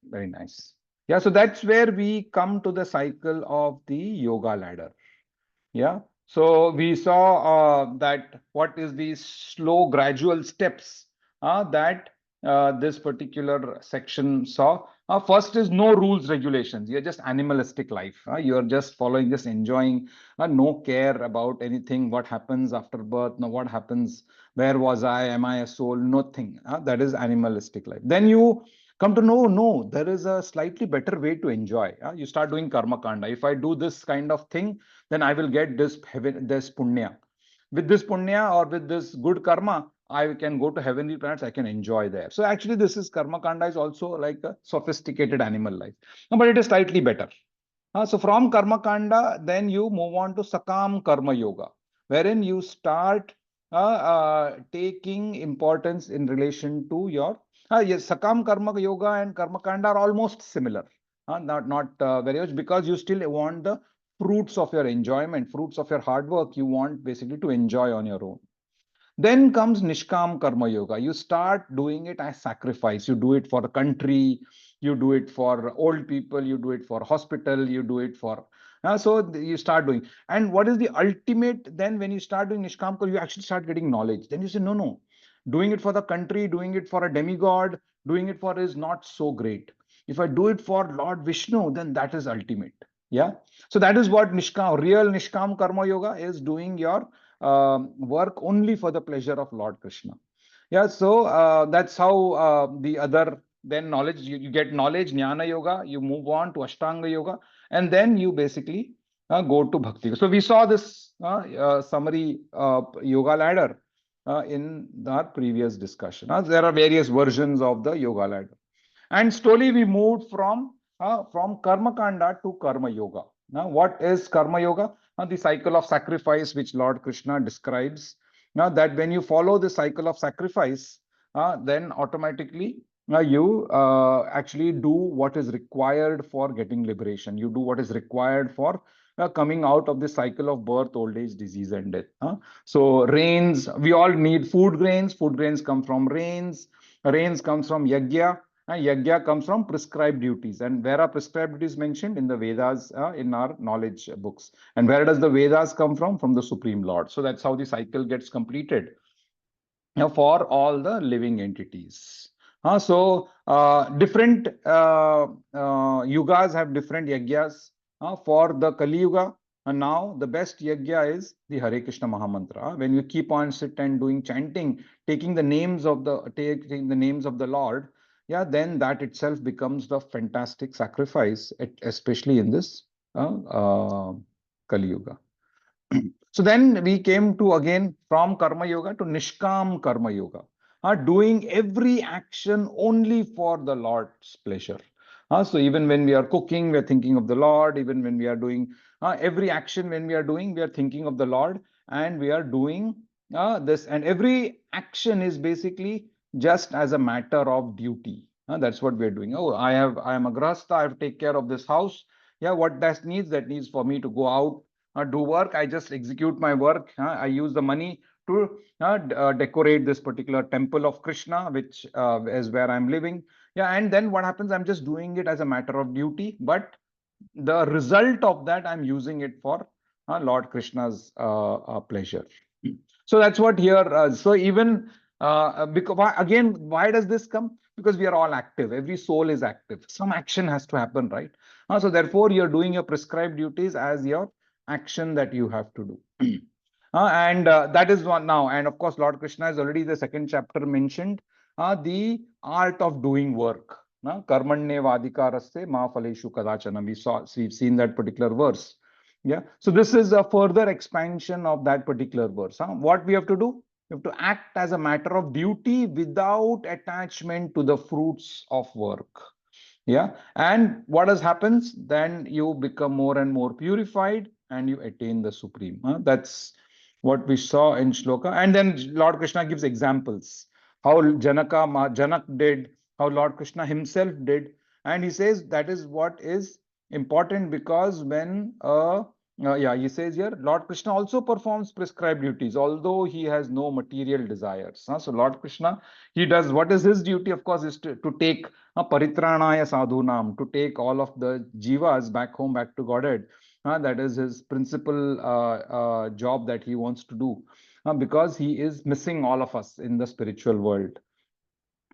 Very nice. Yeah, so that's where we come to the cycle of the yoga ladder. Yeah. So we saw that what is the slow, gradual steps that this particular section saw. First is no rules, regulations. You're just animalistic life. You're just following, just enjoying. No care about anything. What happens after birth? No, what happens? Where was I? Am I a soul? Nothing. That is animalistic life. Then you come to know, no, there is a slightly better way to enjoy. You start doing karma kanda. If I do this kind of thing, then I will get this heaven, this punya. With this punya or with this good karma, I can go to heavenly planets. I can enjoy there. So actually, this is karma kanda is also like a sophisticated animal life, but it is slightly better. So from karma kanda, then you move on to sakam karma yoga, wherein you start taking importance in relation to your yes, sakam karma yoga and karma kanda are almost similar. Not very much, because you still want the fruits of your enjoyment, fruits of your hard work. You want basically to enjoy on your own. Then comes Nishkam Karma Yoga. You start doing it as sacrifice. You do it for the country, you do it for old people, you do it for hospital, you do it for. So you start doing. And what is the ultimate then when you start doing Nishkam Karma, you actually start getting knowledge. Then you say, no, no, doing it for the country, doing it for a demigod, doing it for is not so great. If I do it for Lord Vishnu, then that is ultimate. Yeah. So that is what Nishkam, real Nishkam Karma Yoga is, doing your work only for the pleasure of Lord Krishna. Yeah, so that's how the other then knowledge, you get knowledge, Jnana Yoga, you move on to Ashtanga Yoga, and then you basically go to Bhakti. So we saw this summary yoga ladder in our previous discussion. There are various versions of the yoga ladder. And slowly we moved from Karma Kanda to Karma Yoga. Now, what is Karma Yoga? The cycle of sacrifice, which Lord Krishna describes. Now, that when you follow the cycle of sacrifice, then automatically you actually do what is required for getting liberation. You do what is required for coming out of the cycle of birth, old age, disease, and death. So rains, we all need food grains. Food grains come from rains. Rains comes from yajna. Yajna comes from prescribed duties. And where are prescribed duties mentioned? In the Vedas, in our knowledge books. And where does the Vedas come from? From the Supreme Lord. So that's how the cycle gets completed for all the living entities. Different yugas have different yajnas. For the Kali Yuga, and now the best yajna is the Hare Krishna Mahamantra. When you keep on sit and doing chanting, taking the names of the Lord, yeah, then that itself becomes the fantastic sacrifice, especially in this Kali Yuga. So then we came to again from Karma Yoga to Nishkam Karma Yoga, doing every action only for the Lord's pleasure. So even when we are cooking, we are thinking of the Lord. Even when we are doing every action, when we are doing, we are thinking of the Lord, and we are doing this. And every action is basically just as a matter of duty. That's what we are doing. Oh, I am a grahastha. I have to take care of this house. Yeah, what that needs? That needs for me to go out do work. I just execute my work. I use the money to decorate this particular temple of Krishna, which is where I'm living. Yeah, and then what happens? I'm just doing it as a matter of duty, but the result of that, I'm using it for Lord Krishna's pleasure. So that's what here. So even because again, why does this come? Because we are all active. Every soul is active. Some action has to happen, right? So therefore, you're doing your prescribed duties as your action that you have to do. And that is one now. And of course, Lord Krishna is already the second chapter mentioned the art of doing work. Karmanye vadikaraste ma phaleshu kadachana. We've seen that particular verse. Yeah. So this is a further expansion of that particular verse. What we have to do? We have to act as a matter of duty without attachment to the fruits of work. Yeah. And what has happens? Then you become more and more purified and you attain the supreme. That's what we saw in Shloka. And then Lord Krishna gives examples how Janak did, how Lord Krishna himself did. And he says that is what is important, because when a Yeah, he says here, Lord Krishna also performs prescribed duties, although he has no material desires. So Lord Krishna, he does what is his duty, of course, is to take paritranaya sadhunam, to take all of the jivas back home, back to Godhead. That is his principal job that he wants to do, because he is missing all of us in the spiritual world.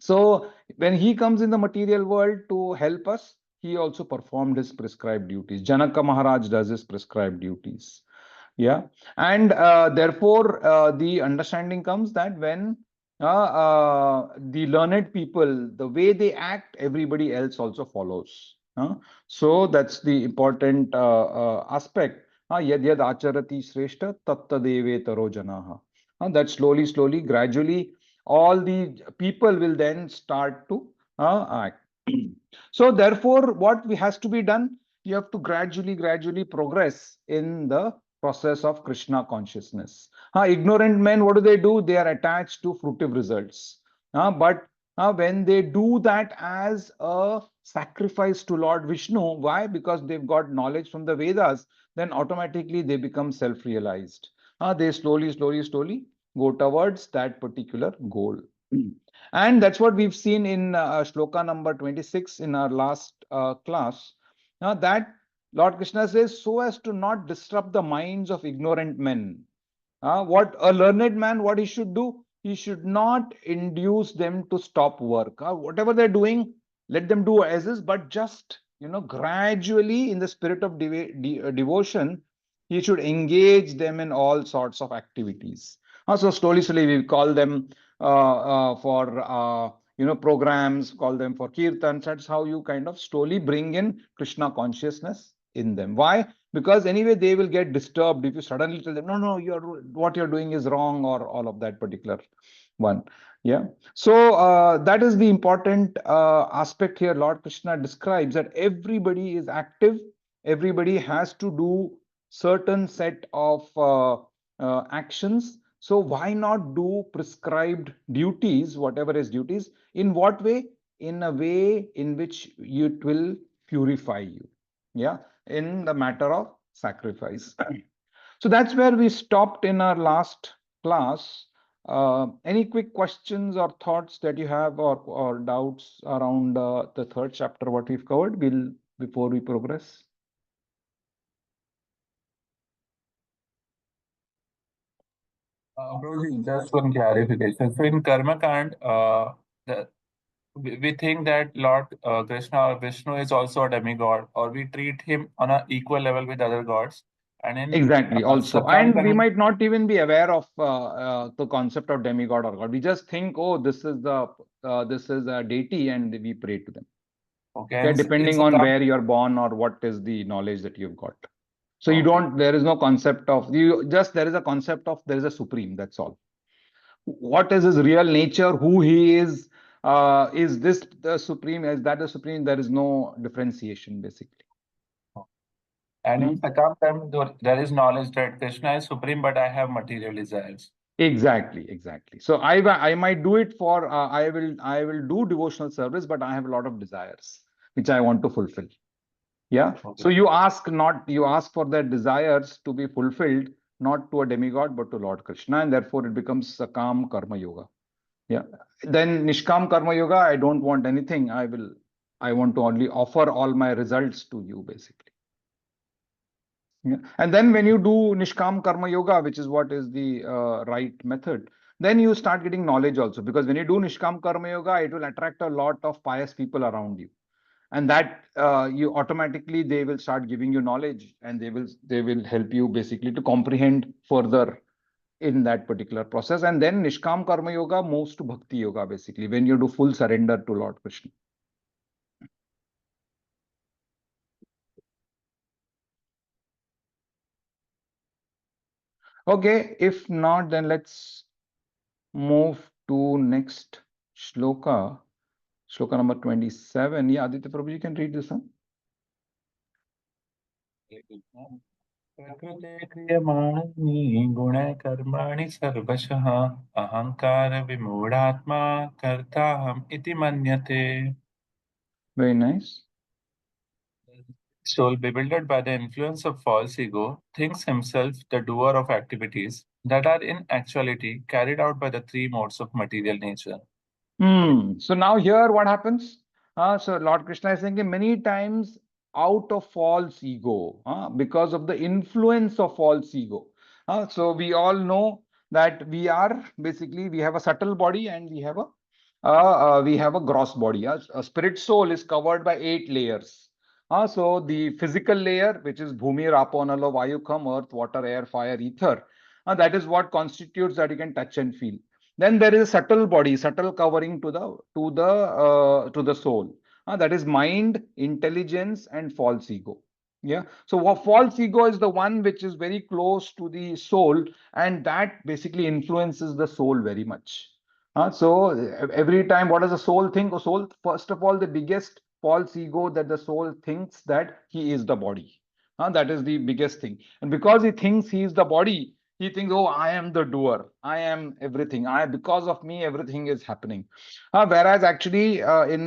So when he comes in the material world to help us, he also performed his prescribed duties. Janaka Maharaj does his prescribed duties. Yeah, and therefore the understanding comes that when the learned people, the way they act, everybody else also follows. So that's the important aspect. Yad yad acharati shreshta tatta deve taro janaha. That slowly, gradually, all the people will then start to act. So therefore, what we has to be done? You have to gradually progress in the process of Krishna consciousness. Ignorant men, what do? They are attached to fruitive results. But when they do that as a sacrifice to Lord Vishnu, why? Because they've got knowledge from the Vedas, then automatically they become self-realized. They slowly go towards that particular goal. And that's what we've seen in shloka number 26 in our last class. That Lord Krishna says, so as to not disrupt the minds of ignorant men. What a learned man, what he should do? He should not induce them to stop work. Whatever they're doing, let them do as is, but just, gradually in the spirit of devotion, he should engage them in all sorts of activities. So slowly, we call them for programs, call them for kirtans. That's how you kind of slowly bring in Krishna consciousness in them. Why? Because anyway they will get disturbed if you suddenly tell them, no, what you're doing is wrong, or all of that particular one. Yeah. So that is the important aspect here. Lord Krishna describes that everybody is active, everybody has to do certain set of actions. So why not do prescribed duties, whatever is duties? In what way? In a way in which it will purify you. Yeah, in the matter of sacrifice. So that's where we stopped in our last class. Any quick questions or thoughts that you have, or doubts around the third chapter, what we've covered, before we progress? Guruji, just one clarification. So in Karma Kand, the, we think that Lord Krishna or Vishnu is also a demigod, or we treat him on an equal level with other gods. And in Exactly, also. Sakam And we Kand, might not even be aware of the concept of demigod or god. We just think, oh, this is a deity, and we pray to them. okay, Yeah, and in depending on Sakam, where you're born or what is the knowledge that you've got. So okay, there is no concept of, there is a concept of, there is a supreme, that's all. What is his real nature, who he is this the supreme, is that the supreme? There is no differentiation, basically. and Hmm? in Sakam Kand, there is knowledge that Krishna is supreme, but I have material desires. Exactly. So I might do it for, I will do devotional service, but I have a lot of desires which I want to fulfill. Yeah. So Okay. you ask for their desires to be fulfilled, not to a demigod, but to Lord Krishna, and therefore it becomes Sakam Karma Yoga. Yeah. Then Nishkam Karma Yoga, I don't want anything. I want to only offer all my results to you, basically. Yeah. And then when you do Nishkam Karma Yoga, which is what is the right method, then you start getting knowledge also. Because when you do Nishkam Karma Yoga, it will attract a lot of pious people around you. And that you automatically, they will start giving you knowledge, and they will help you basically to comprehend further in that particular process. And then Nishkam Karma Yoga moves to Bhakti Yoga, basically, when you do full surrender to Lord Krishna. Okay, if not, then let's move to next shloka, shloka number 27. Yeah, Aditya Prabhu, you can read this one. प्रकृते क्रियमाणानि गुणकर्माणि सर्वशः अहंकार विमूढात्मा कर्ताहम् इति मन्यते. Very nice. Soul, bewildered by the influence of false ego, thinks himself the doer of activities that are in actuality carried out by the three modes of material nature. So now here what happens? So Lord Krishna is saying many times out of false ego, because of the influence of false ego. So we all know that we have a subtle body and we have a gross body. A spirit soul is covered by 8 layers. So the physical layer, which is Bhumi, Rapo, Nalo, Vayu, Kham, earth, water, air, fire, ether, that is what constitutes that you can touch and feel. Then there is a subtle body, subtle covering to the soul. That is mind, intelligence, and false ego. Yeah. So false ego is the one which is very close to the soul, and that basically influences the soul very much. So every time, what does the soul think? The soul, first of all, the biggest false ego that the soul thinks that he is the body. That is the biggest thing. And because he thinks he is the body, he thinks, oh, I am the doer. I am everything. Because of me, everything is happening. Whereas actually,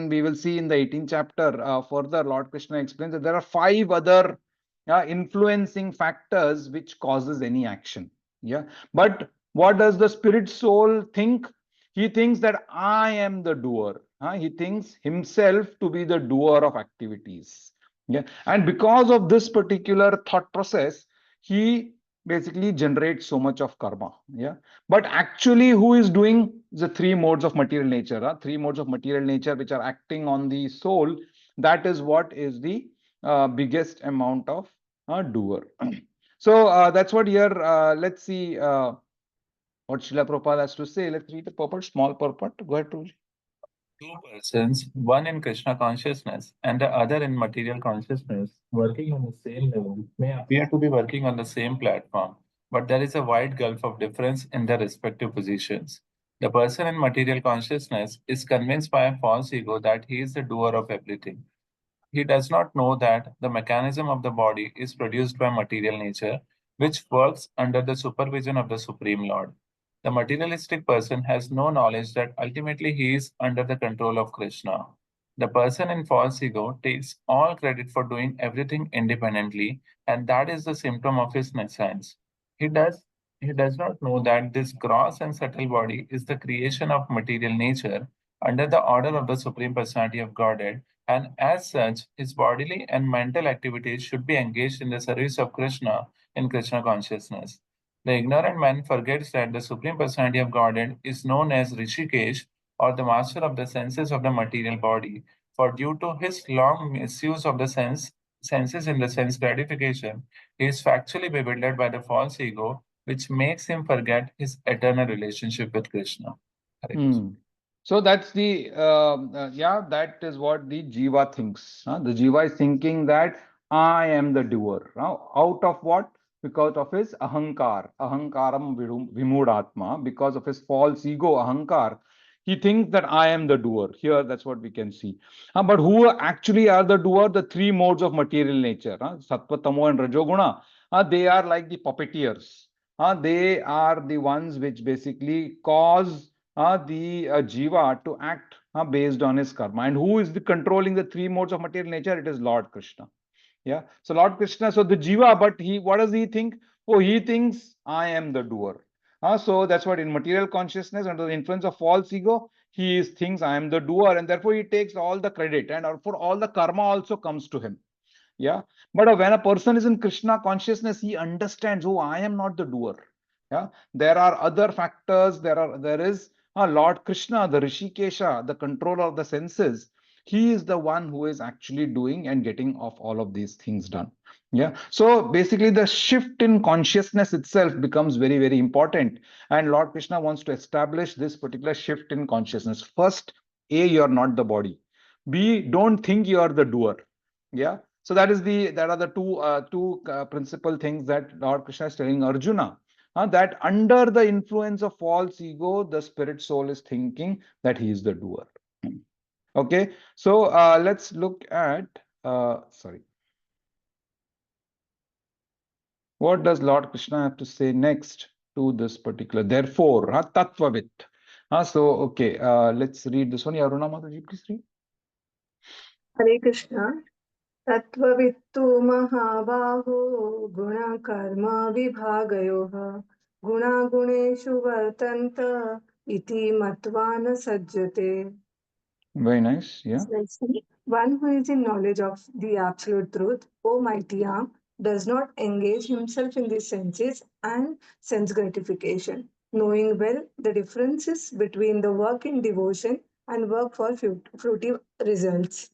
we will see in the 18th chapter, further, Lord Krishna explains that there are 5 other influencing factors which causes any action. Yeah. But what does the spirit soul think? He thinks that I am the doer. He thinks himself to be the doer of activities. Yeah. And because of this particular thought process, he basically generates so much of karma. Yeah. But actually, who is doing the 3 modes of material nature? 3 modes of material nature which are acting on the soul. That is what is the biggest amount of doer. So that's what here. Let's see what Srila Prabhupada has to say. Let's read the purport, small purport. Go ahead, Prabhuji. Two persons, one in Krishna consciousness and the other in material consciousness, working on the same level, may appear to be working on the same platform, but there is a wide gulf of difference in their respective positions. The person in material consciousness is convinced by a false ego that he is the doer of everything. He does not know that the mechanism of the body is produced by material nature, which works under the supervision of the Supreme Lord. The materialistic person has no knowledge that ultimately he is under the control of Krishna. The person in false ego takes all credit for doing everything independently, and that is the symptom of his nescience. He does he does not know that this gross and subtle body is the creation of material nature under the order of the Supreme Personality of Godhead, and as such, his bodily and mental activities should be engaged in the service of Krishna in Krishna consciousness. The ignorant man forgets that the Supreme Personality of Godhead is known as Rishikesh, or the master of the senses of the material body, for due to his long misuse of the senses in the sense gratification, he is factually bewildered by the false ego, which makes him forget his eternal relationship with Krishna. Hare Krishna. Hmm. So that's that is what the jiva thinks. The jiva is thinking that I am the doer. Now, out of what? Because of his ahankaram vimudatma, because of his false ego, ahankar, he thinks that I am the doer. Here, that's what we can see. But who actually are the doer? The 3 modes of material nature, sattva, tamo, and rajoguna. They are like the puppeteers. They are the ones which basically cause the jiva to act based on his karma. And who is controlling the 3 modes of material nature? It is Lord Krishna. Yeah. So Lord Krishna, so the jiva, but what does he think? Oh, he thinks I am the doer. So that's what in material consciousness, under the influence of false ego, thinks I am the doer, and therefore he takes all the credit, and for all the karma also comes to him. Yeah. But when a person is in Krishna consciousness, he understands, oh, I am not the doer. Yeah. There are other factors. There is Lord Krishna, the Rishikesha, the controller of the senses. He is the one who is actually doing and getting of all of these things done. Yeah. So basically, the shift in consciousness itself becomes very, very important. And Lord Krishna wants to establish this particular shift in consciousness. First, A, you're not the body. B, don't think you are the doer. Yeah. So that are the two principal things that Lord Krishna is telling Arjuna. That under the influence of false ego, the spirit soul is thinking that he is the doer. Okay. So let's look at sorry. What does Lord Krishna have to say next to this particular? Therefore, Tattvavit. So okay, let's read this one. Aruna Mataji, please read. Hare Krishna. तत्त्ववित्तु महाबाहो गुणकर्म विभागयोः गुणागुणेषु वर्तन्त इति मत्वा न सज्जते. Very nice. Yeah. Precisely. One who is in knowledge of the absolute truth, O mighty arm, does not engage himself in the senses and sense gratification, knowing well the differences between the work in devotion and work for fruitive results.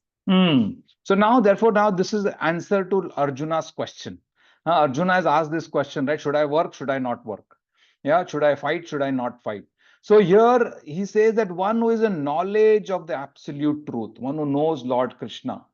So now, therefore, now this is the answer to Arjuna's question. Arjuna has asked this question, right? Should I work? Should I not work? Yeah. Should I fight? Should I not fight? So here he says that one who is in knowledge of the absolute truth, one who knows Lord Krishna,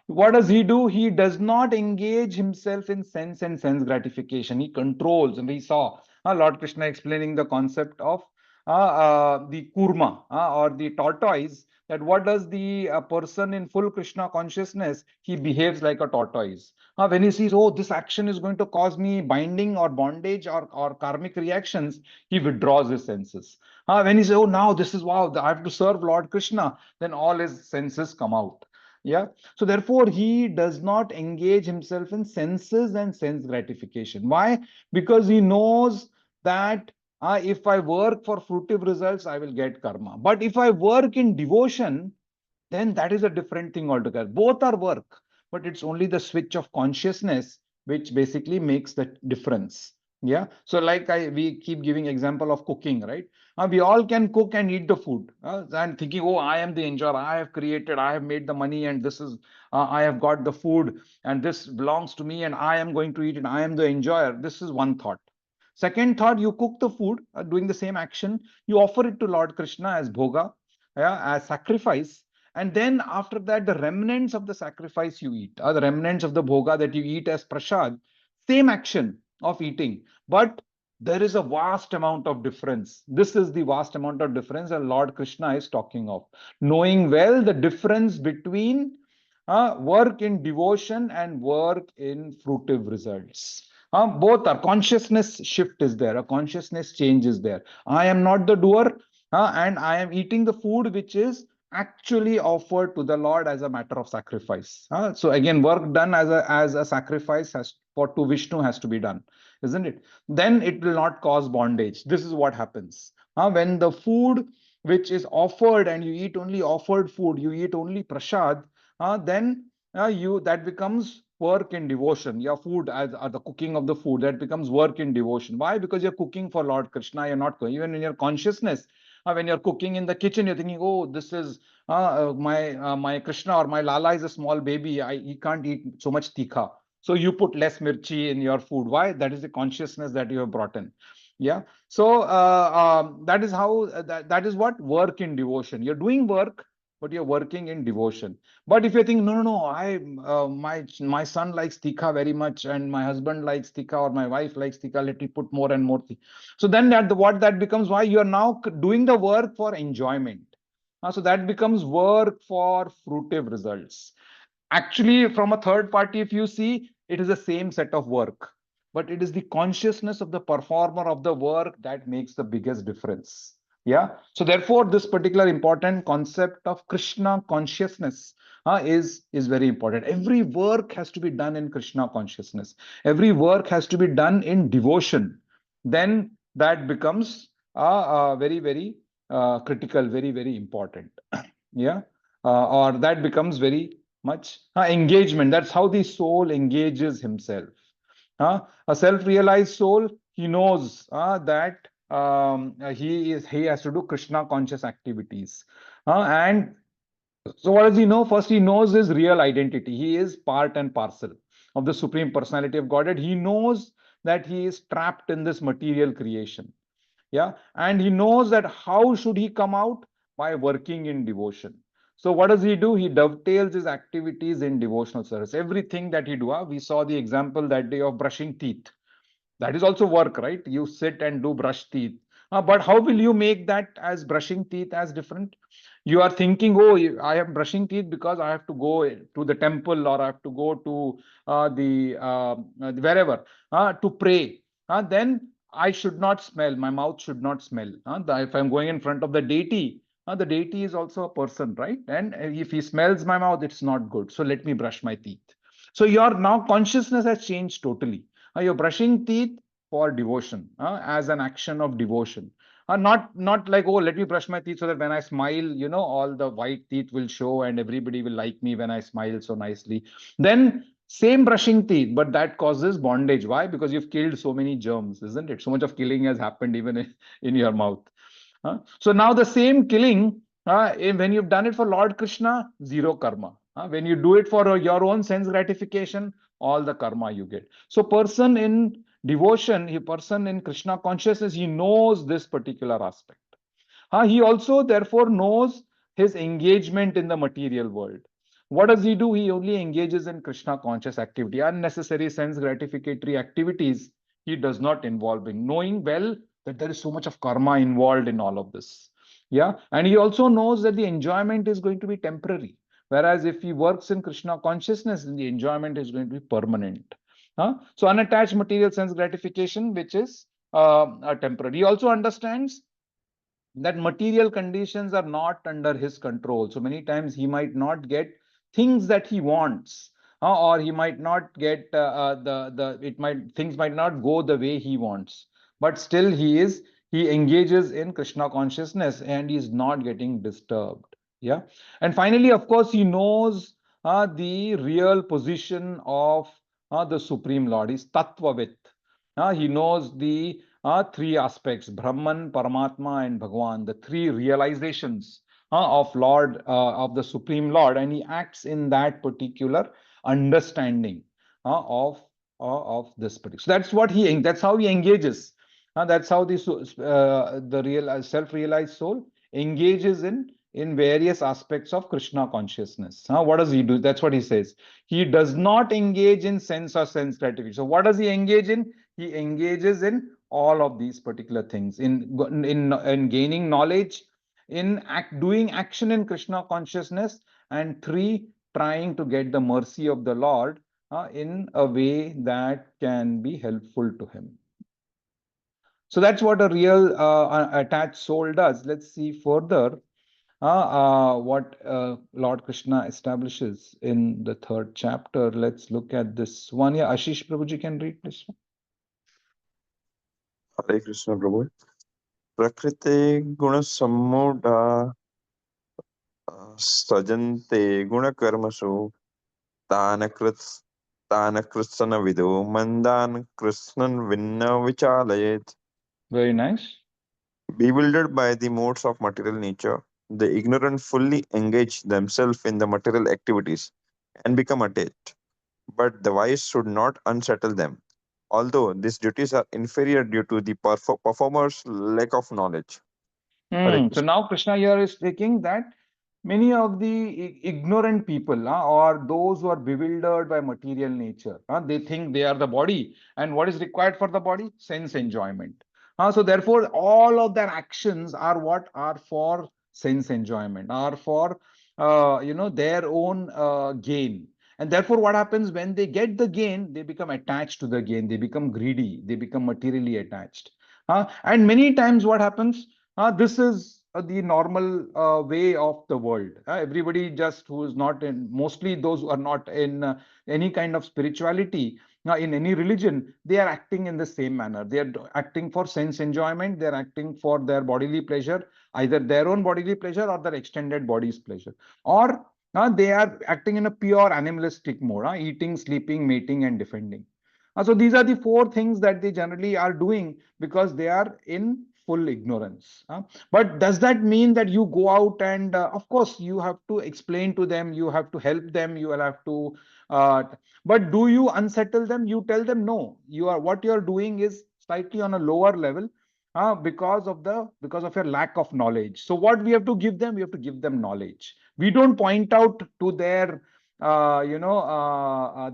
what does he do? He does not engage himself in sense and sense gratification. He controls, and we saw Lord Krishna explaining the concept of the kurma or the tortoise, that what does the person in full Krishna consciousness, he behaves like a tortoise. When he sees, oh, this action is going to cause me binding or bondage or karmic reactions, he withdraws his senses. When he says, oh, now this is, wow, I have to serve Lord Krishna, then all his senses come out. Yeah. So therefore, he does not engage himself in senses and sense gratification. Why? Because he knows that if I work for fruitive results, I will get karma. But if I work in devotion, then that is a different thing altogether. Both are work, but it's only the switch of consciousness which basically makes the difference. Yeah. So like we keep giving example of cooking, right? We all can cook and eat the food and thinking, oh, I am the enjoyer. I have created, I have made the money, and this is, I have got the food, and this belongs to me, and I am going to eat it. I am the enjoyer. This is one thought. Second thought, you cook the food, doing the same action, you offer it to Lord Krishna as bhoga, yeah, as sacrifice. And then after that, the remnants of the sacrifice you eat, the remnants of the bhoga that you eat as prasad, same action of eating. But there is a vast amount of difference. This is the vast amount of difference that Lord Krishna is talking of. Knowing well the difference between work in devotion and work in fruitive results. Both are consciousness shift is there, a consciousness change is there. I am not the doer, and I am eating the food which is actually offered to the Lord as a matter of sacrifice. So again, work done as a sacrifice has for to Vishnu has to be done, isn't it? Then it will not cause bondage. This is what happens. When the food which is offered and you eat only offered food, you eat only prasad, then you that becomes work in devotion. Your food as the cooking of the food, that becomes work in devotion. Why? Because you're cooking for Lord Krishna. You're not even in your consciousness. When you're cooking in the kitchen, you're thinking, oh, this is my Krishna or my Lala is a small baby. He can't eat so much tikha. So you put less mirchi in your food. Why? That is the consciousness that you have brought in. Yeah. So that is how that is what work in devotion. You're doing work, but you're working in devotion. But if you think, no, no, no, my son likes tikha very much, and my husband likes tikha, or my wife likes tikha, let me put more and more tikha. So then what that becomes, why you are now doing the work for enjoyment. So that becomes work for fruitive results. Actually, from a third party, if you see, it is the same set of work, but it is the consciousness of the performer of the work that makes the biggest difference. Yeah. So therefore, this particular important concept of Krishna consciousness is very important. Every work has to be done in Krishna consciousness. Every work has to be done in devotion. Then that becomes very, very critical, very, very important. Yeah. Or that becomes very much engagement. That's how the soul engages himself. A self-realized soul, he knows that he has to do Krishna conscious activities. And so what does he know? First, he knows his real identity. He is part and parcel of the Supreme Personality of Godhead. He knows that he is trapped in this material creation. Yeah. And he knows that how should he come out? By working in devotion. So what does he do? He dovetails his activities in devotional service. Everything that he do, we saw the example that day of brushing teeth. That is also work, right? You sit and do brush teeth. But how will you make that as brushing teeth as different? You are thinking, oh, I am brushing teeth because I have to go to the temple, or I have to go to wherever to pray. Then I should not smell. My mouth should not smell. If I'm going in front of the deity, The deity is also a person, right? And if he smells my mouth, it's not good. So let me brush my teeth. So your now consciousness has changed totally. You're brushing teeth for devotion, as an action of devotion. Not like, oh, let me brush my teeth so that when I smile, all the white teeth will show and everybody will like me when I smile so nicely. Then same brushing teeth, but that causes bondage. Why? Because you've killed so many germs, isn't it? So much of killing has happened even in your mouth. So now the same killing, when you've done it for Lord Krishna, zero karma. When you do it for your own sense gratification, all the karma you get. So person in devotion, a person in Krishna consciousness, he knows this particular aspect. He also therefore knows his engagement in the material world. What does he do? He only engages in Krishna conscious activity. Unnecessary sense gratificatory activities he does not involve in, knowing well that there is so much of karma involved in all of this. Yeah, and he also knows that the enjoyment is going to be temporary. Whereas if he works in Krishna consciousness, then the enjoyment is going to be permanent. So unattached material sense gratification, which is a temporary. He also understands that material conditions are not under his control. So many times he might not get things that he wants, or he might not get the it might things might not go the way he wants. But still he engages in Krishna consciousness and he is not getting disturbed. Yeah, and finally, of course, he knows the real position of the Supreme Lord. He's Tattvavit. He knows the three aspects: Brahman, Paramatma, and Bhagwan, the three realizations of Lord, of the Supreme Lord, and he acts in that particular understanding of this particular. So that's how he engages. That's how the real self-realized soul engages in various aspects of Krishna consciousness. What does he do? That's what he says. He does not engage in sense or sense gratification. So what does he engage in? He engages in all of these particular things, in gaining knowledge, in doing action in Krishna consciousness, and three, trying to get the mercy of the Lord in a way that can be helpful to him. So that's what a real attached soul does. Let's see further what Lord Krishna establishes in the third chapter. Let's look at this one. Yeah, Ashish Prabhuji can read this one. Hare Krishna Prabhu. Prakrite guna sammuda sajante guna karmasu tana kritsana vido mandan krishnan vinna vichalayet. Very nice. Bewildered by the modes of material nature, the ignorant fully engage themselves in the material activities and become attached. But the wise should not unsettle them, although these duties are inferior due to the performer's lack of knowledge. Hare So Krishna. now Krishna here is taking that many of the ignorant people, or those who are bewildered by material nature, they think they are the body, and what is required for the body? Sense enjoyment. So therefore, all of their actions are what are for sense enjoyment, are for their own gain. And therefore, what happens when they get the gain? They become attached to the gain. They become greedy. They become materially attached. And many times, what happens? This is the normal way of the world. Everybody just who is not in, mostly those who are not in any kind of spirituality, in any religion, they are acting in the same manner. They are acting for sense enjoyment. They are acting for their bodily pleasure, either their own bodily pleasure or their extended body's pleasure. Or they are acting in a pure animalistic mode, eating, sleeping, mating, and defending. So these are the four things that they generally are doing because they are in full ignorance. But does that mean that you go out and, of course, you have to explain to them, you have to help them, you will have to, uh, but do you unsettle them? You tell them no. What you are doing is slightly on a lower level. Because of your lack of knowledge. So what we have to give them? We have to give them knowledge. We don't point out to their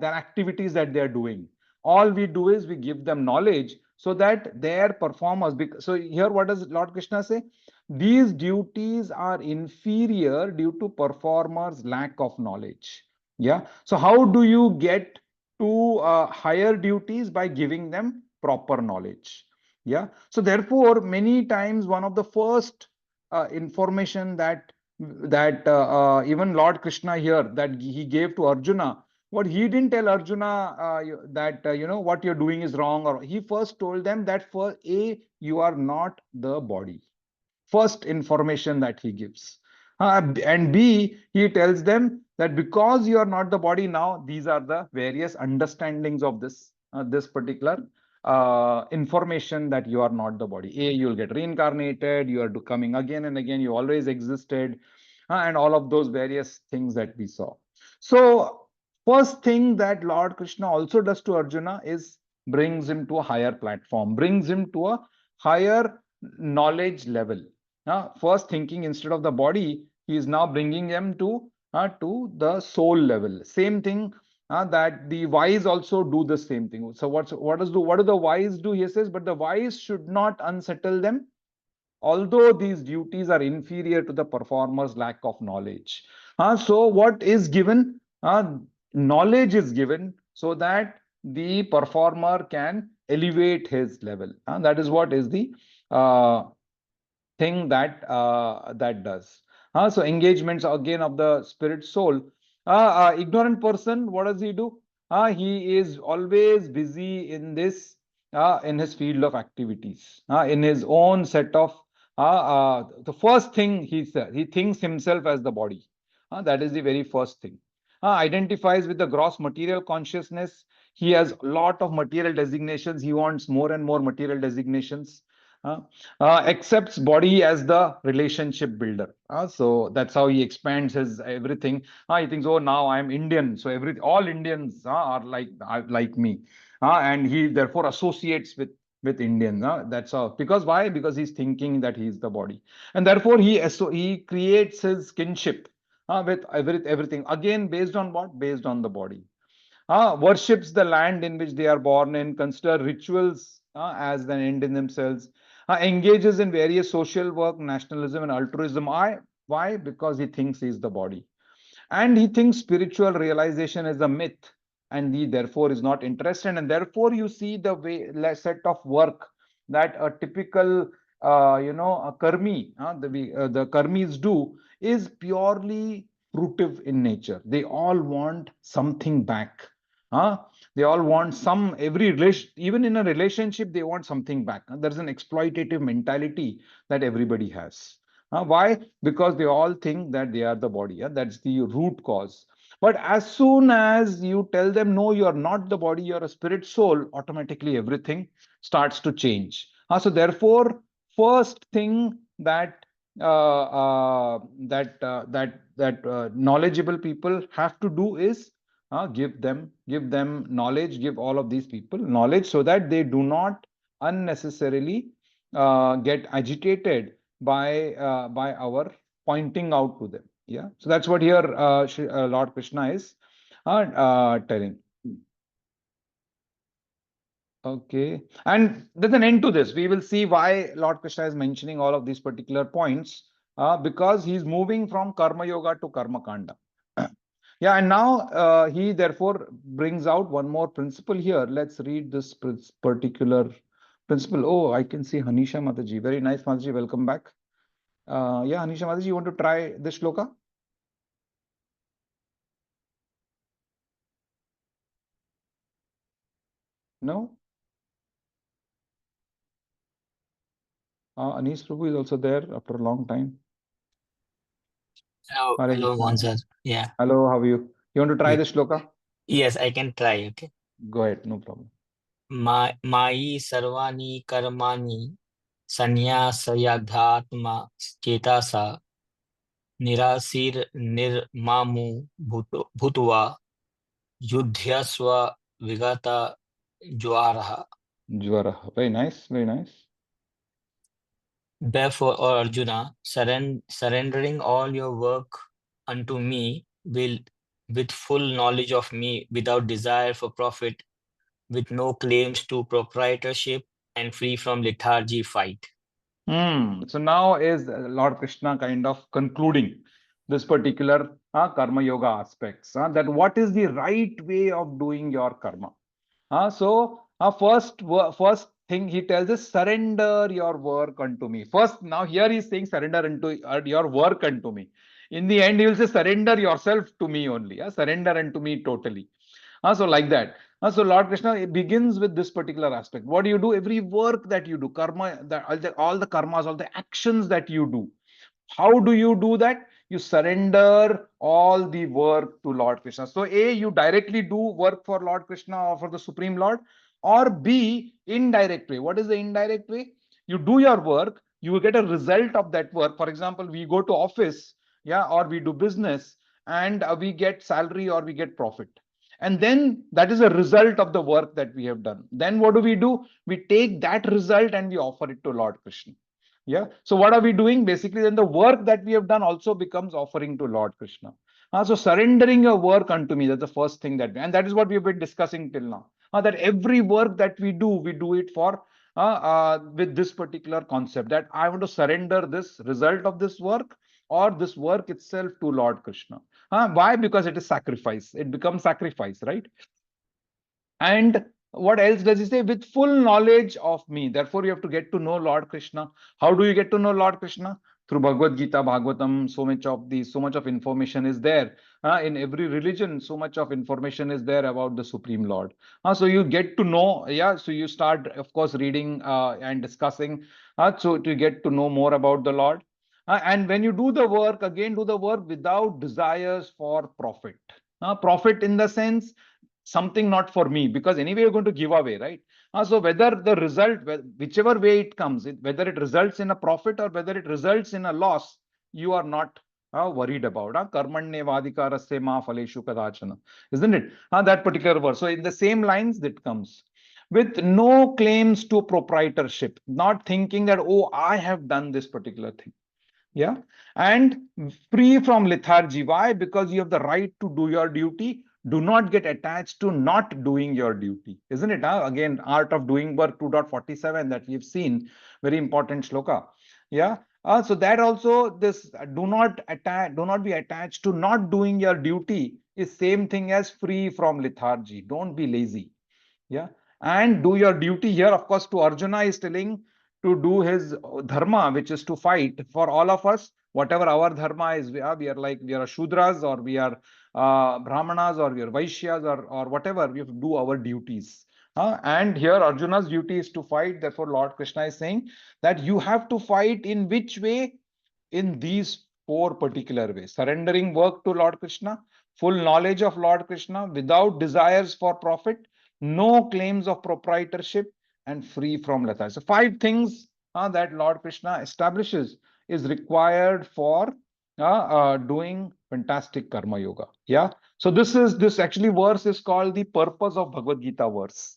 activities that they are doing. All we do is we give them knowledge so that their performance. So here, what does Lord Krishna say? These duties are inferior due to performers' lack of knowledge. Yeah. So how do you get to higher duties? By giving them proper knowledge. Yeah. So therefore, many times one of the first information that even Lord Krishna here that he gave to Arjuna, what he didn't tell Arjuna that what you're doing is wrong, or he first told them that for A, you are not the body. First information that he gives. And B, he tells them that because you are not the body now, these are the various understandings of this particular information that you are not the body. A, you'll get reincarnated, you are coming again and again, you always existed, and all of those various things that we saw. So, first thing that Lord Krishna also does to Arjuna is brings him to a higher platform, brings him to a higher knowledge level. First thinking instead of the body, he is now bringing them to the soul level. Same thing that the wise also do the same thing. So what do the wise do? He says, but the wise should not unsettle them, although these duties are inferior to the performer's lack of knowledge. So what is given? Knowledge is given so that the performer can elevate his level. That is what is the uh, thing that does. So engagements again of the spirit soul. Ignorant person, what does he do? He is always busy in this in his field of activities, in his own set of the first thing he says, he thinks himself as the body. That is the very first thing. Identifies with the gross material consciousness. He has a lot of material designations. He wants more and more material designations. Accepts body as the relationship builder. So that's how he expands his everything. He thinks, oh, now I'm Indian, so all Indians are like me, and he therefore associates with Indians. That's how. Because why? Because he's thinking that he's the body, and therefore he creates his kinship with everything again based on what? Based on the body. Worships the land in which they are born in, consider rituals as an end in themselves, engages in various social work, nationalism, and altruism. Why? Because he thinks he's the body. And he thinks spiritual realization is a myth, and he therefore is not interested. And therefore, you see the way set of work that a typical, a karmi, the karmis do is purely fruitive in nature. They all want something back. Huh? They all want every relation, even in a relationship, they want something back. There's an exploitative mentality that everybody has. Why? Because they all think that they are the body. That's the root cause. But as soon as you tell them, no, you're not the body, you're a spirit soul, automatically everything starts to change. So therefore, first thing that knowledgeable people have to do is give them knowledge, give all of these people knowledge so that they do not unnecessarily get agitated by our pointing out to them. Yeah, so that's what here Lord Krishna is telling. Okay, and there's an end to this. We will see why Lord Krishna is mentioning all of these particular points because he's moving from Karma Yoga to Karma Kanda. Yeah, and now he therefore brings out one more principle here. Let's read this particular principle. Oh, I can see Hanisha Mataji. Very nice, Mataji. Welcome back. Yeah, Hanisha Mataji, you want to try this shloka? No? Anish Prabhu is also there after a long time. Hello, Hare hello, Krishna. Mohan. Yeah. Hello, how are you? You want to try Ye- this shloka? Yes, I can try. Okay. Go ahead, no problem. Mayi sarvani karmani sannyasayadhatma chetasa nirasir nirmamu bhutva yudhyasva vigata jwaraha. Jwara. Very nice, very nice. Therefore, O Arjuna, surrendering all your work unto me will with full knowledge of me, without desire for profit, with no claims to proprietorship, and free from lethargy, fight. So now is Lord Krishna kind of concluding this particular karma yoga aspects. That what is the right way of doing your karma? So first thing he tells is surrender your work unto me. First, now here he's saying surrender unto your work unto me. In the end, he will say surrender yourself to me only. Yeah? Surrender unto me totally. So like that. So Lord Krishna, it begins with this particular aspect. What do you do? Every work that you do, karma, all the karmas, all the actions that you do. How do you do that? You surrender all the work to Lord Krishna. So A, you directly do work for Lord Krishna or for the Supreme Lord, or B, indirect way. What is the indirect way? You do your work, you will get a result of that work. For example, we go to office, yeah, or we do business, and we get salary or we get profit. And then that is a result of the work that we have done. Then what do? We take that result and we offer it to Lord Krishna. Yeah. So what are we doing? Basically, then the work that we have done also becomes offering to Lord Krishna. So surrendering your work unto me, that's the first thing and that is what we've been discussing till now. That every work that we do it for with this particular concept that I want to surrender this result of this work or this work itself to Lord Krishna. Why? Because it is sacrifice. It becomes sacrifice, right? And what else does he say? With full knowledge of me. Therefore, you have to get to know Lord Krishna. How do you get to know Lord Krishna? Through Bhagavad Gita, Bhagavatam, so much of information is there. In every religion, so much of information is there about the Supreme Lord. So you get to know, yeah. So you start, of course, reading and discussing. So to get to know more about the Lord. And when you do the work, again, do the work without desires for profit. Profit in the sense something not for me, because anyway you're going to give away, right? So whether the result, whichever way it comes, whether it results in a profit or whether it results in a loss, you are not worried about. Karmanye vadhikarasya ma phaleshu kadachana, isn't it? That particular verse. So in the same lines that comes with no claims to proprietorship, not thinking that, oh, I have done this particular thing. Yeah. And free from lethargy. Why? Because you have the right to do your duty. Do not get attached to not doing your duty. Isn't it? Again, Art of Doing Work 2.47 that we've seen. Very important shloka. Yeah. So that also, this do not be attached to not doing your duty is same thing as free from lethargy. Don't be lazy. Yeah. And do your duty. Here, of course, to Arjuna is telling to do his dharma, which is to fight. For all of us, whatever our dharma is, we are Shudras, or we are Brahmanas, or we are Vaishyas, or whatever. We have to do our duties. And here Arjuna's duty is to fight. Therefore, Lord Krishna is saying that you have to fight in which way? In these four particular ways. Surrendering work to Lord Krishna, full knowledge of Lord Krishna without desires for profit, no claims of proprietorship, and free from lethargy. So five things that Lord Krishna establishes is required for doing fantastic karma yoga. Yeah. So this actually verse is called the purpose of Bhagavad Gita verse.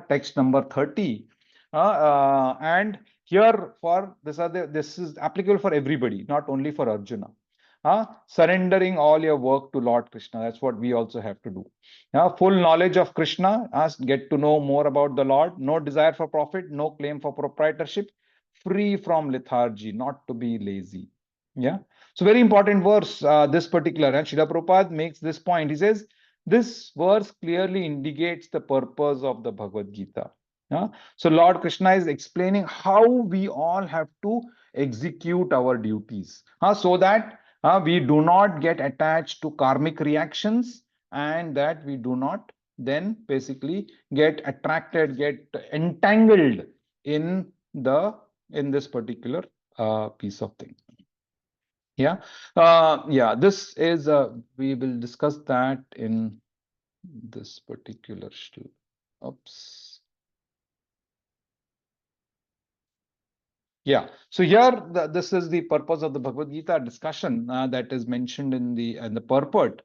Text number 30. And here for this is applicable for everybody, not only for Arjuna. Surrendering all your work to Lord Krishna. That's what we also have to do. Full knowledge of Krishna, get to know more about the Lord. No desire for profit, no claim for proprietorship, free from lethargy, not to be lazy. Yeah. So very important verse, this particular. And Srila Prabhupada makes this point. He says, this verse clearly indicates the purpose of the Bhagavad Gita. So Lord Krishna is explaining how we all have to execute our duties, so that we do not get attached to karmic reactions, and that we do not then basically get attracted, get entangled in this particular piece of thing. Yeah. Yeah, this is we will discuss that in this particular oops. Yeah. So here, this is the purpose of the Bhagavad Gita discussion that is mentioned in the purport.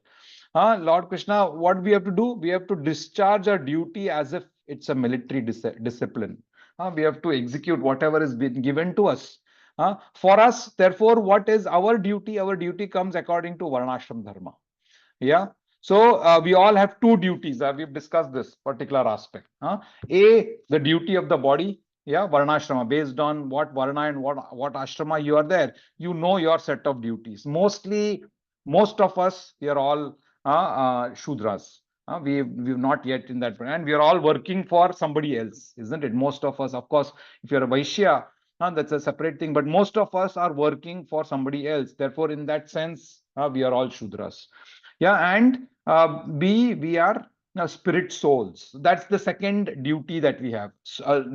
Lord Krishna, what we have to do? We have to discharge our duty as if it's a military discipline. We have to execute whatever is been given to us. For us, therefore, what is our duty? Our duty comes according to Varnashram Dharma. Yeah. So we all have two duties. We've discussed this particular aspect. A, the duty of the body. Yeah, Varnashrama, based on what Varna and what ashrama you are there, you know your set of duties. Most of us, we are all Shudras. We've not yet in that, and we are all working for somebody else, isn't it? Most of us, of course, if you're a Vaishya, that's a separate thing, but most of us are working for somebody else. Therefore, in that sense, we are all Shudras. Yeah, and B, we are spirit souls. That's the second duty that we have.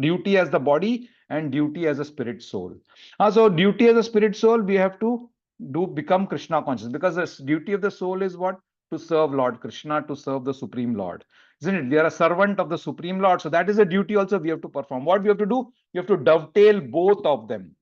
Duty as the body and duty as a spirit soul. So duty as a spirit soul, we have to do become Krishna conscious, because the duty of the soul is what? To serve Lord Krishna, to serve the Supreme Lord. Isn't it? We are a servant of the Supreme Lord. So that is a duty also we have to perform. What we have to do? We have to dovetail both of them.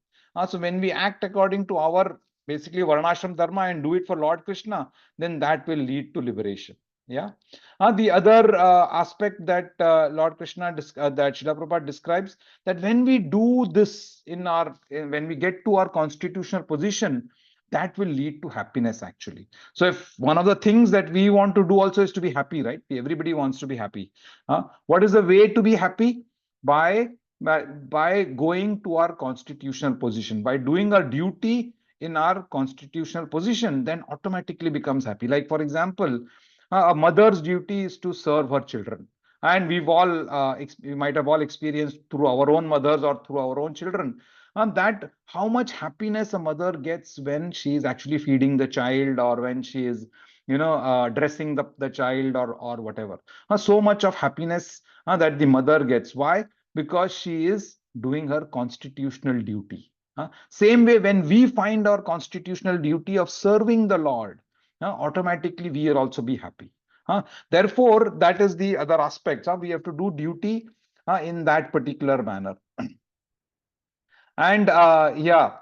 So when we act according to our basically Varnashram Dharma and do it for Lord Krishna, then that will lead to liberation. Yeah. The other aspect that Lord Krishna, that Srila Prabhupada describes, that when we do this when we get to our constitutional position, that will lead to happiness actually. So if one of the things that we want to do also is to be happy, right? Everybody wants to be happy. What is the way to be happy? By, by going to our constitutional position, by doing our duty in our constitutional position, then automatically becomes happy. Like for example, a mother's duty is to serve her children. And we might have all experienced through our own mothers or through our own children, that how much happiness a mother gets when she is actually feeding the child, or when she is, dressing the child, or whatever. So much of happiness that the mother gets. Why? Because she is doing her constitutional duty. Same way, when we find our constitutional duty of serving the Lord, automatically we will also be happy. Therefore, that is the other aspects. We have to do duty in that particular manner. And yeah,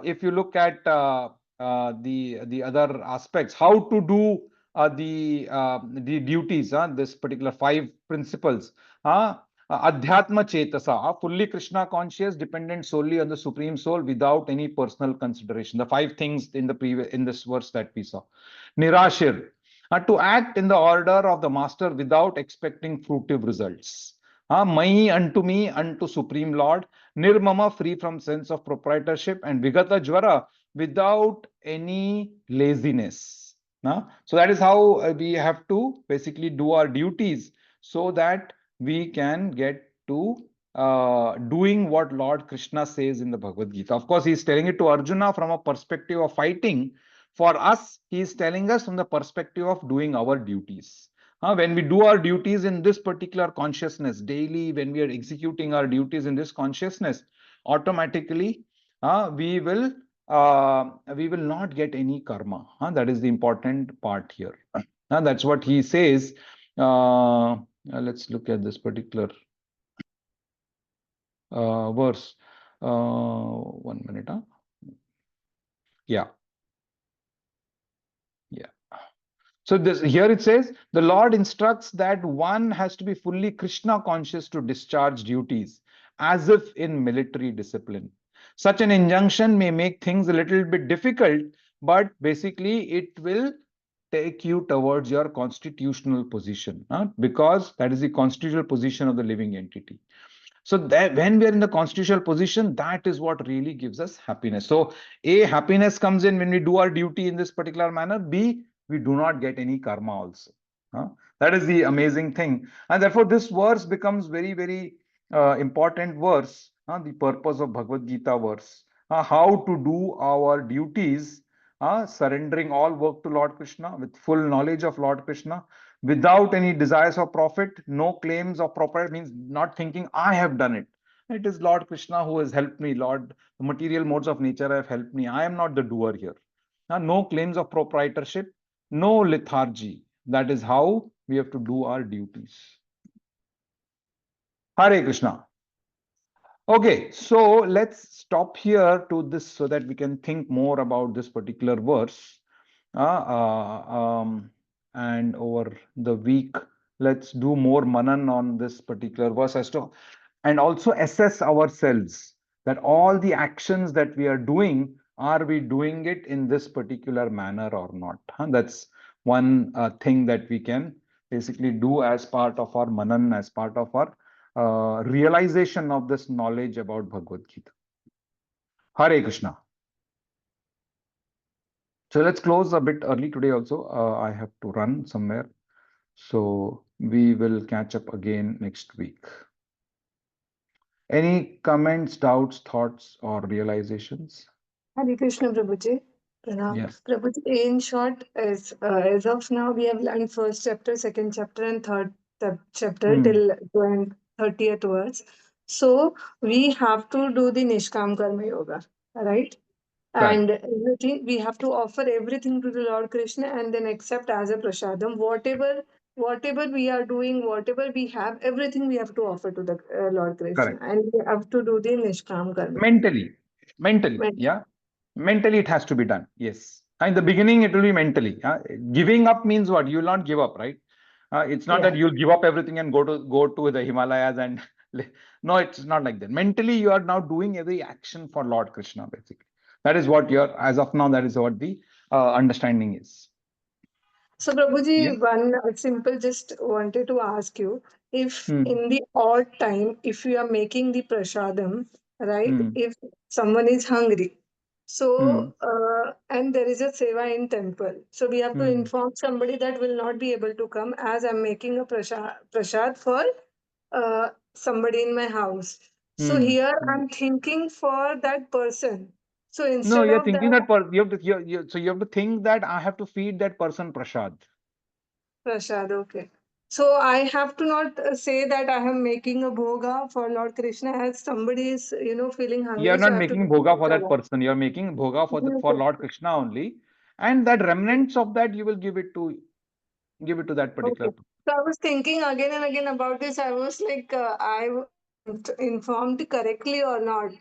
if you look at the other aspects, how to do the duties, this particular 5 principles. Adhyatma Chetasa, fully Krishna conscious, dependent solely on the Supreme Soul without any personal consideration. The 5 things in this verse that we saw. Nirashir, to act in the order of the Master without expecting fruitive results. Mai, unto me, unto Supreme Lord. Nirmama, free from sense of proprietorship, and Vigata Jvara, without any laziness. So that is how we have to basically do our duties, so that we can get to doing what Lord Krishna says in the Bhagavad Gita. Of course, he is telling it to Arjuna from a perspective of fighting. For us, he is telling us from the perspective of doing our duties. When we do our duties in this particular consciousness daily, when we are executing our duties in this consciousness, automatically we will not get any karma. That is the important part here. That's what he says. Let's look at this particular verse. 1 minute. Yeah. So here it says, the Lord instructs that one has to be fully Krishna conscious to discharge duties, as if in military discipline. Such an injunction may make things a little bit difficult, but basically it will take you towards your constitutional position, because that is the constitutional position of the living entity. So that when we are in the constitutional position, that is what really gives us happiness. So A, happiness comes in when we do our duty in this particular manner. B, we do not get any karma also. That is the amazing thing. And therefore, this verse becomes very, very important verse. The purpose of Bhagavad Gita verse. How to do our duties, surrendering all work to Lord Krishna with full knowledge of Lord Krishna, without any desires of profit, no claims of property, means not thinking I have done it. It is Lord Krishna who has helped me. Lord, the material modes of nature have helped me. I am not the doer here. No claims of proprietorship, no lethargy. That is how we have to do our duties. Hare Krishna. Okay, so let's stop here to this so that we can think more about this particular verse. And over the week, let's do more manan on this particular verse as to, and also assess ourselves that all the actions that we are doing, are we doing it in this particular manner or not? That's one thing that we can basically do as part of our manan, as part of our realization of this knowledge about Bhagavad Gita. Hare Krishna. So let's close a bit early today also. I have to run somewhere. So we will catch up again next week. Any comments, doubts, thoughts, or realizations? Hare Krishna, Prabhuji. Pranam. Yes. Prabhuji, in short, as of now, we have learned first chapter, second chapter, and third chapter Hmm. till 30th verse. So we have to do the Nishkam Karma Yoga, right? Correct. And everything we have to offer everything to the Lord Krishna and then accept as a prasadam. Whatever we are doing, whatever we have, everything we have to offer to the Lord Krishna, Correct. and we have to do the Nishkam Karma Yoga. Mentally, yeah. Mentally, it has to be done. Yes. In the beginning, it will be mentally. Giving up means what? You will not give up, right? It's not Yeah. that you'll give up everything and go to the Himalayas and no, it's not like that. Mentally, you are now doing every action for Lord Krishna, basically. That is what you're, as of now, that is what the understanding is. So, Yeah. Prabhuji, one simple just wanted to ask you if Hmm. in the odd time, if you are making the prasadam, right? Hmm. If someone is hungry, Hmm. so and there is a seva in temple, so we have to Hmm. inform somebody that will not be able to come as I'm making a prasad for somebody in my house. So Hmm. here Hmm. I'm thinking for that person. So No, instead you're of thinking that, that so you have to think that I have to feed that person prasad. Prasad, okay. So I have to not say that I am making a bhoga for Lord Krishna as somebody is, feeling You are hungry. So not I have to making do bhoga for that prasad. person. You are making bhoga Yes, for Lord Krishna only, and that remnants of that you will give it to that okay. particular. So I was thinking again and again about this. I was like, I informed correctly or not?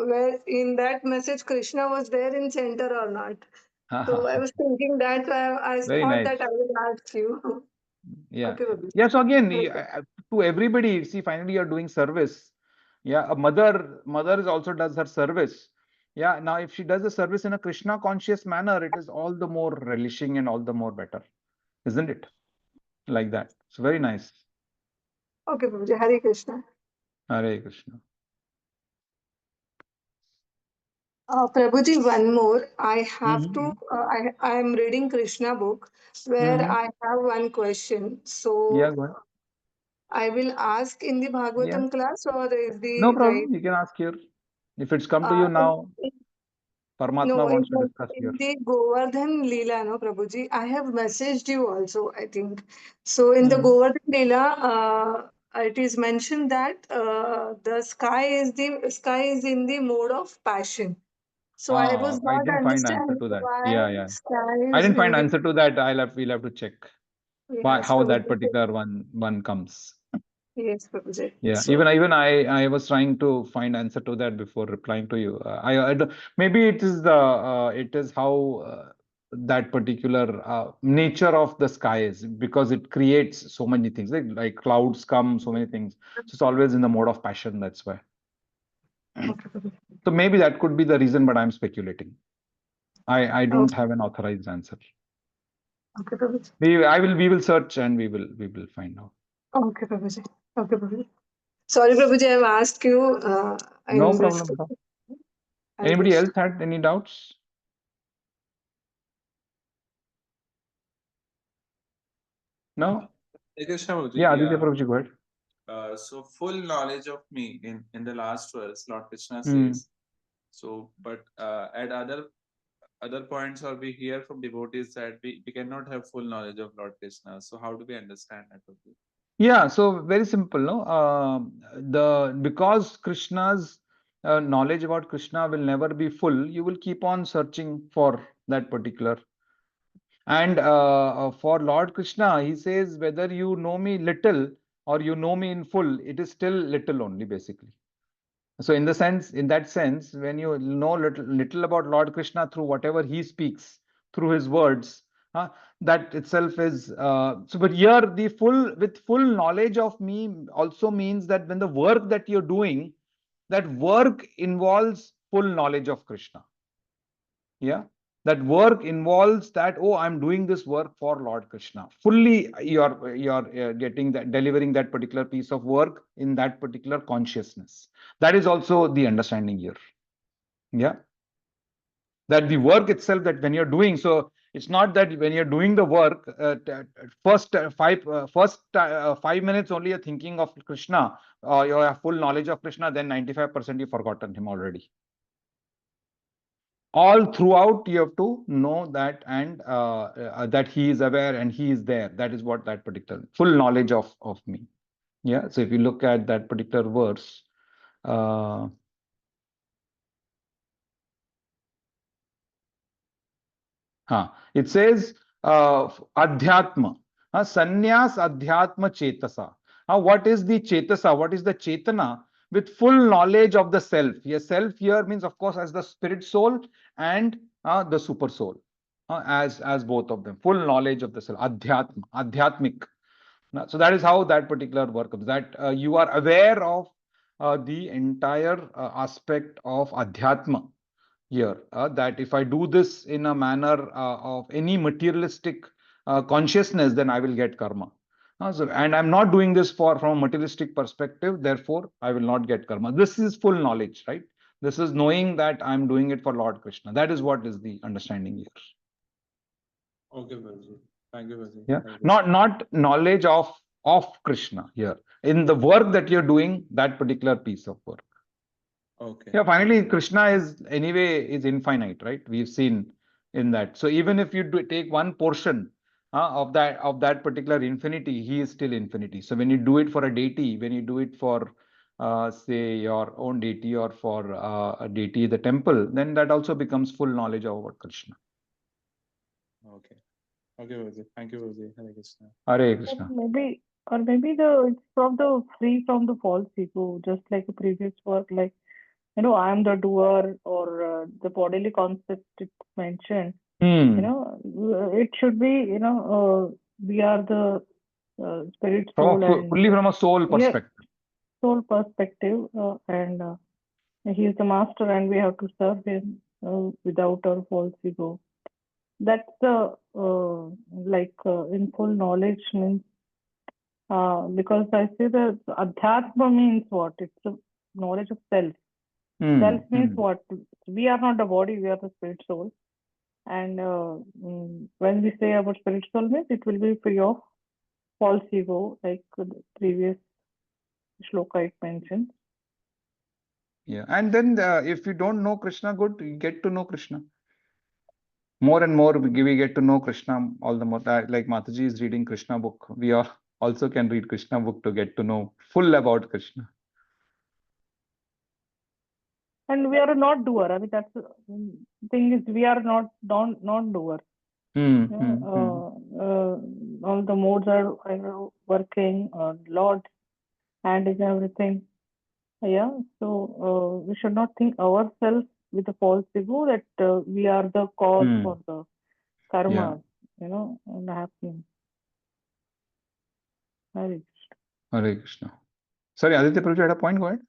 Where in that message Krishna was there in center or not? So I was thinking that I Very thought nice. that I will ask you. Yeah. Okay, Babu. Yeah. So again, to everybody, see, finally you're doing service. Yeah. A mother is also does her service. Yeah. Now, if she does the service in a Krishna conscious manner, it is all the more relishing and all the more better, isn't it? Like that. It's very nice. Okay, Babuji. Hare Krishna. Hare Krishna. Prabhuji, one more. I have to. Mm-hmm. I am reading Krishna book where Mm-hmm. I have one question. Yeah. So Go ahead. I will ask in the Yeah. Bhagavatam class or is No the right? problem. You can ask here. If it's come to you In, now, in- Paramatma no, wants to discuss here. in the Govardhan Leela, no, Prabhuji. I have messaged you also. I think so. In the Hmm. Govardhan Leela, it is mentioned that the sky is in the mode of passion. So I was I not didn't find answer understanding to that. why Yeah, yeah. sky I is didn't find in the answer to that. We'll have to check by yes, how that Prabhuji. particular one comes. Yes, Prabhuji. Yeah, So even I was trying to find answer to that before replying to you. I don't, maybe it is how that particular nature of the sky is because it creates so many things like clouds come, so many things. So it's always in the mode of passion. That's why. okay, Prabhuji. So maybe that could be the reason, but I'm speculating. I Oh, don't have an authorized answer. okay, Prabhuji. We will search and we will find out. Okay, Prabhuji. Okay, Prabhuji. Sorry, Prabhuji, I've asked you No in this. problem at all. Hare Anybody Krishna. else had any doubts? No? Krishna Prabhuji, Yeah, Aditya yeah. Prabhuji, go ahead. So full knowledge of me in the last verse, Lord Krishna Hmm. says. So, but at other points, or we hear from devotees that we cannot have full knowledge of Lord Krishna. So, how do we understand that? Yeah, so very simple, no? The because Krishna's knowledge about Krishna will never be full, you will keep on searching for that particular. And for Lord Krishna, he says, whether you know me little or you know me in full, it is still little only, basically. So in that sense, when you know little about Lord Krishna through whatever he speaks, through his words, that itself is so. But here, the full knowledge of me also means that when the work that you're doing, that work involves full knowledge of Krishna. Yeah, that work involves that, oh, I'm doing this work for Lord Krishna. Fully, you're getting that, delivering that particular piece of work in that particular consciousness. That is also the understanding here. Yeah, that the work itself, that when you're doing so, It's not that when you're doing the work, first 5 minutes only you're thinking of Krishna, you have full knowledge of Krishna, then 95% you've forgotten him already. All throughout you have to know that, and that he is aware and he is there. That is what that particular full knowledge of me. Yeah. So if you look at that particular verse, it says adhyatma, sannyas adhyatma chetasa. What is the chetasa? What is the chetana? With full knowledge of the self. Yes, self here means, of course, as the spirit soul and the super soul, as both of them. Full knowledge of the self, adhyatma, adhyatmic. So that is how that particular work comes. That you are aware of the entire aspect of adhyatma here, that if I do this in a manner of any materialistic consciousness, then I will get karma. And I'm not doing this from a materialistic perspective, therefore I will not get karma. This is full knowledge, right? This is knowing that I'm doing it for Lord Krishna. That is what is the understanding here. Okay, Baji. Thank you, Baji. Yeah, not knowledge of Krishna here. In the work that you're doing, that particular piece of work. Okay. Yeah, finally, Krishna is infinite, right? We've seen in that. So even if you take one portion of that particular infinity, he is still infinity. So when you do it for a deity, when you do it for say your own deity, or for a deity, the temple, then that also becomes full knowledge about Krishna. Okay. Okay, Baji. Thank you, Baji. Hare Krishna. Hare Krishna. Maybe it's from the free from the false ego, just like a previous work, like I am the doer, or the bodily concept it's mentioned. It should be we are the spirit soul, and Fully from a soul perspective. soul perspective, and he is the master, and we have to serve him without our false ego. That's the in full knowledge means. Because I say that adhyatma means what? It's the knowledge of self. Self means what? We are not the body, we are the spirit soul. And when we say about spirit soul means, it will be free of false ego, like the previous shloka it mentioned. Yeah, and then if you don't know Krishna good, you get to know Krishna. More and more we get to know Krishna, all the more. Like Mataji is reading Krishna book. We also can read Krishna book to get to know full about Krishna. And we are not doer. I mean, that's the thing is, we are not doer. All the modes are working, Lord hand is everything. Yeah, so we should not think ourselves with a false ego that we are the cause for the karma, and happening. Hare Krishna. Sorry, Aditya Prabhu, you had a point, go ahead.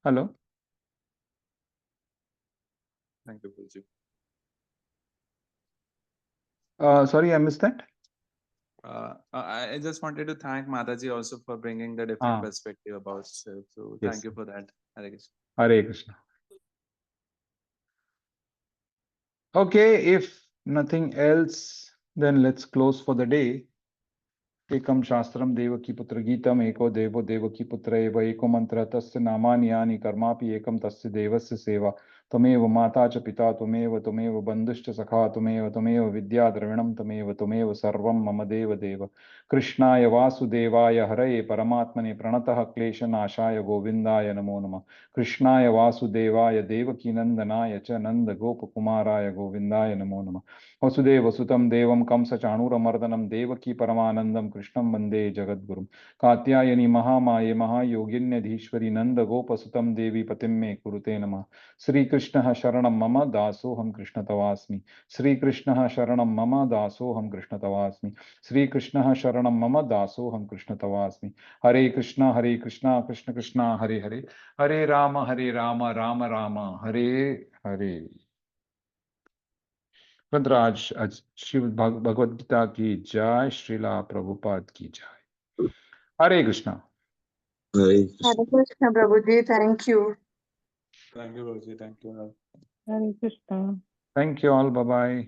Hello. Thank you, Baji. Sorry, I missed that. I just wanted to thank Mataji also for bringing the different perspective about self. So Yes. thank you for that. Hare Krishna. Hare Krishna. Okay, if nothing else, then let's close for the day. Ekam Shastram Devaki Putra Gitam Eko Devo Devaki Putra Eva Eko Mantra Tasya Namani Yani Karmapi Ekam Tasya Devasya Seva Tamev Mata Cha Pita Tamev Bandhushcha Sakha Tamev Vidya Dravinam Tamev Sarvam Mama Deva Deva Krishnaya Vasudevaya Hare Paramatmane Pranatah Klesha Nashaya Govindaya Namo Nama Krishnaya Vasudevaya Devaki Nandanaya Cha Nanda Gopakumaraya Govindaya Namo Nama Vasudeva Sutam Devam Kamsa Chanuramardanam Devaki Paramanandam Krishnam Vande Jagadgurum Katyayani Mahamaye Mahayoginyadhishwari Nanda Gopasutam Devi Patimme Kurute Namah Sri Krishna Sharanam Mama Dasoham Krishna Tavasmi Sri Krishna Sharanam Mama Dasoham Krishna Tavasmi Sri Krishna Sharanam Mama Dasoham Krishna Tavasmi Hare Krishna Krishna Krishna Hare Hare Hare Rama Rama Rama Hare Hare Raj Shri Bhagavad Gita ki Jai, Srila Prabhupada ki Jai. Hare Krishna. Hare Hare Krishna, Prabhuji. Thank you. Thank you, Guruji. Thank you. Hare Krishna. Thank you all. Bye bye.